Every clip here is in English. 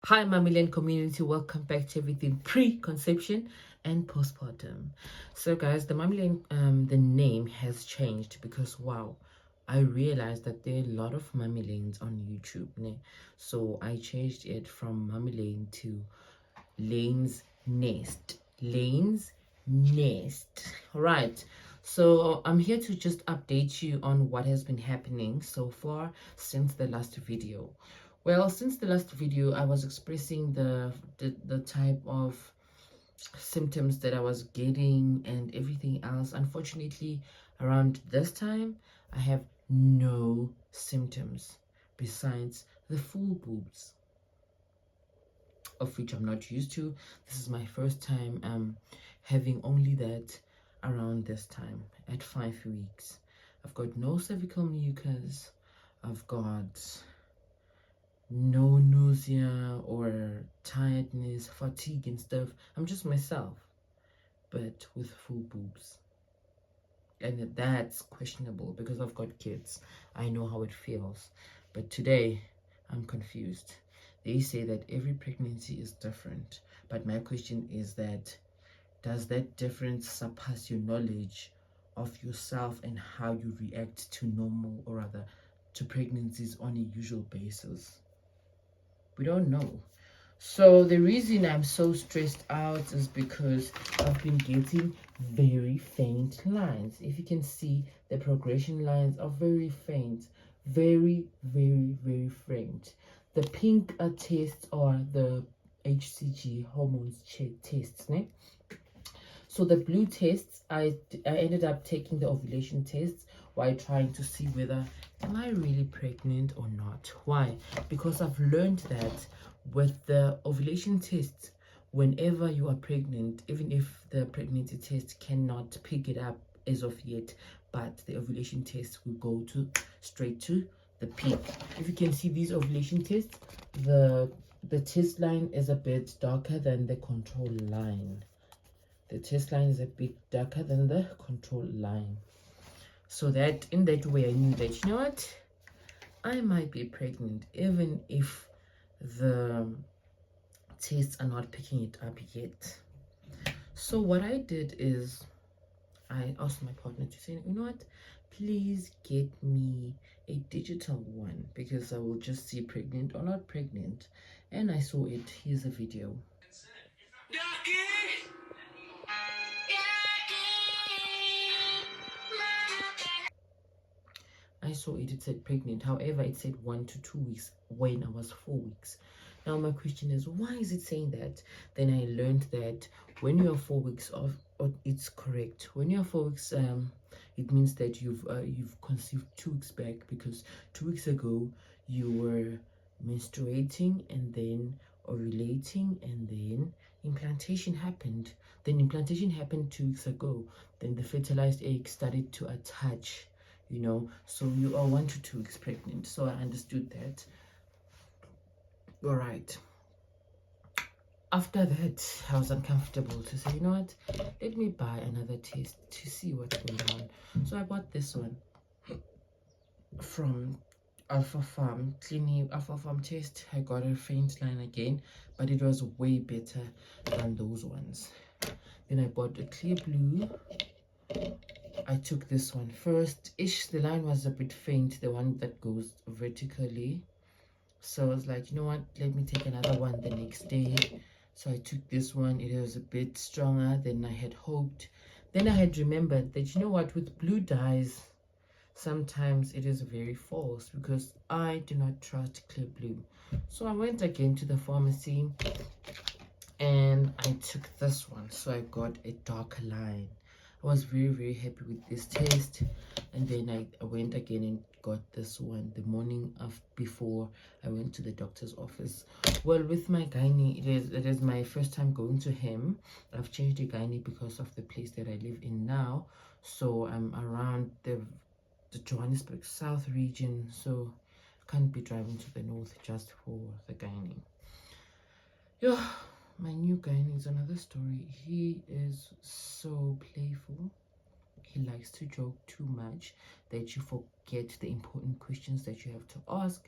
Hi, Mammalian community. Welcome back to everything pre-conception and postpartum. So, guys, the Mammalian, the name has changed because wow, I realized that there are a lot of Mammalians on YouTube. Ne? So I changed it from Mammalian to Lane's Nest. Lane's Nest. All right. So I'm here to just update you on what has been happening so far since the last video. Well, since the last video, I was expressing the type of symptoms that I was getting and everything else. Unfortunately, around this time, I have no symptoms besides the full boobs, of which I'm not used to. This is my first time having only that around this time at 5 weeks. I've got no cervical mucus. I've got no nausea or tiredness, fatigue and stuff. I'm just myself, but with full boobs. And that's questionable because I've got kids. I know how it feels. But today, I'm confused. They say that every pregnancy is different. But my question is that, does that difference surpass your knowledge of yourself and how you react to normal, or rather, to pregnancies on a usual basis? We don't know. So the reason I'm so stressed out is because I've been getting very faint lines. If you can see, the progression lines are very faint. Very, very, very faint. The pink tests are the HCG hormones tests, ne? So the blue tests, I ended up taking the ovulation tests while trying to see whether am I really pregnant or not. Why? Because I've learned that with the ovulation tests, whenever you are pregnant, even if the pregnancy test cannot pick it up as of yet, but the ovulation test will go to straight to the peak. If you can see these ovulation tests, the test line is a bit darker than the control line. The test line is a bit darker than the control line. So that in that way I knew that, you know what, I might be pregnant even if the tests are not picking it up yet. So what I did is I asked my partner to say, you know what, please get me a digital one because I will just see pregnant or not pregnant. And I saw it. Here's a video. I saw it, it said pregnant. However, it said 1 to 2 weeks when I was 4 weeks. Now, my question is, why is it saying that? Then I learned that when you are 4 weeks off, it's correct. When you are 4 weeks, it means that you've conceived 2 weeks back, because 2 weeks ago you were menstruating and then ovulating and then implantation happened. Then implantation happened 2 weeks ago. Then the fertilized egg started to attach, you know, so you are 1 to 2 weeks pregnant. So I understood that. All right, after that I was uncomfortable to say, you know what, let me buy another test to see what's going on. So I bought this one from Alpha Farm Clinic. Alpha Farm test. I got a faint line again, but it was way better than those ones. Then I bought a clear blue. I took this one first. The line was a bit faint, the one that goes vertically. So I was like, you know what, let me take another one the next day. So I took this one. It was a bit stronger than I had hoped. Then I had remembered that, you know what, with blue dyes, sometimes it is very false, because I do not trust clear blue. So I went again to the pharmacy and I took this one. So I got a darker line. I was very, very happy with this test. And then I went again and got this one the morning of before I went to the doctor's office. Well, with my gynae, it is my first time going to him. I've changed the gynae because of the place that I live in now. So I'm around the Johannesburg South region, so I can't be driving to the north just for the gynae. Yeah, my new gynae is another story. He is so playful. He likes to joke too much that you forget the important questions that you have to ask,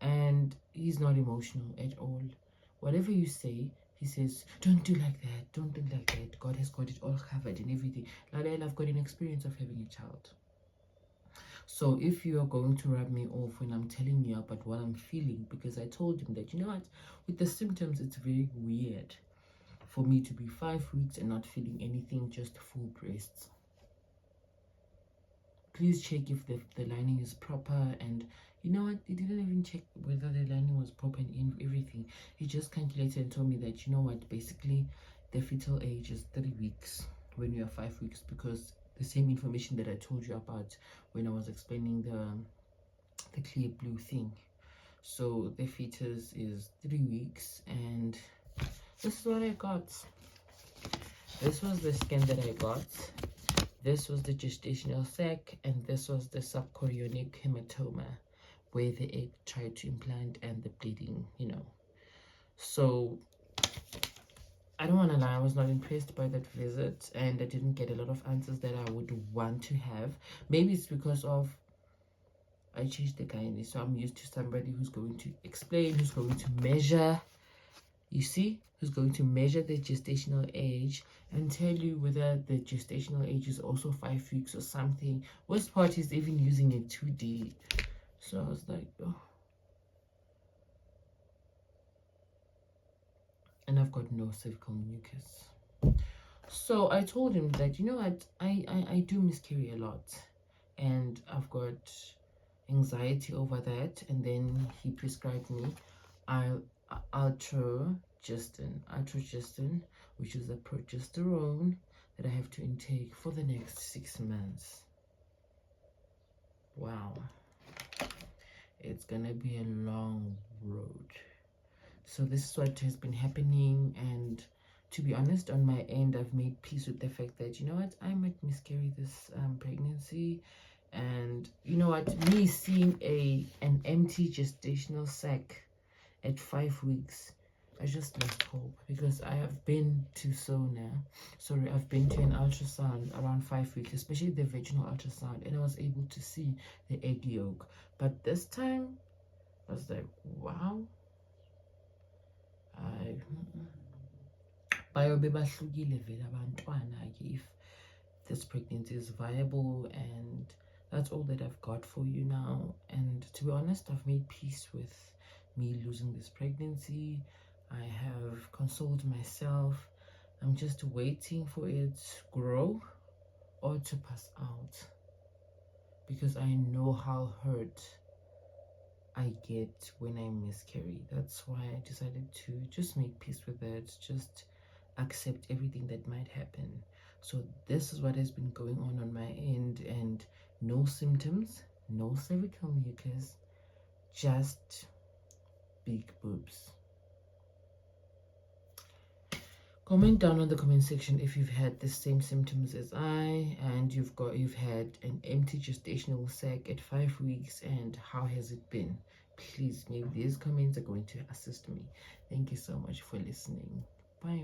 and he's not emotional at all. whatever you say, he says, don't do like that, don't do like that. God has got it all covered and everything. I've got an experience of having a child. So if you are going to rub me off when I'm telling you about what I'm feeling, because I told him that, you know what, with the symptoms, it's very weird for me to be 5 weeks and not feeling anything, just full breasts. Please check if the lining is proper. And you know what, he didn't even check whether the lining was proper and everything. He just calculated and told me that, you know what, basically the fetal age is 3 weeks when you are 5 weeks, because the same information that I told you about when I was explaining the clear blue thing. So the fetus is 3 weeks, and this is what I got. This was the scan that I got. This was the gestational sac, and this was the subchorionic hematoma, where the egg tried to implant and the bleeding, you know. So I don't want to lie, I was not impressed by that visit, and I didn't get a lot of answers that I would want to have. Maybe it's because of I changed the gynae, so I'm used to somebody who's going to explain, who's going to measure, you see, who's going to measure the gestational age and tell you whether the gestational age is also 5 weeks or something. Worst part is even using a 2D. So I was like, oh. And I've got no cervical mucus. So I told him that, you know what, I do miscarry a lot, and I've got anxiety over that. And then he prescribed me altrogestin, which is a progesterone that I have to intake for the next 6 months. Wow, it's gonna be a long road. So this is what has been happening, and to be honest, on my end, I've made peace with the fact that, you know what, I might miscarry this pregnancy. And you know what, me seeing an empty gestational sac at 5 weeks, I just lost hope, because I have been to I've been to an ultrasound around 5 weeks, especially the vaginal ultrasound, and I was able to see the egg yolk. But this time I was like, wow, if this pregnancy is viable. And that's all that I've got for you now. And to be honest, I've made peace with me losing this pregnancy. I have consoled myself. I'm just waiting for it to grow or to pass out, because I know how hurt I get when I miscarry. That's why I decided to just make peace with it, just accept everything that might happen. So this is what has been going on my end, and no symptoms, no cervical mucus, just big boobs. Comment down on the comment section if you've had the same symptoms as I, and you've had an empty gestational sac at 5 weeks, and how has it been? Please, maybe these comments are going to assist me. Thank you so much for listening. Bye.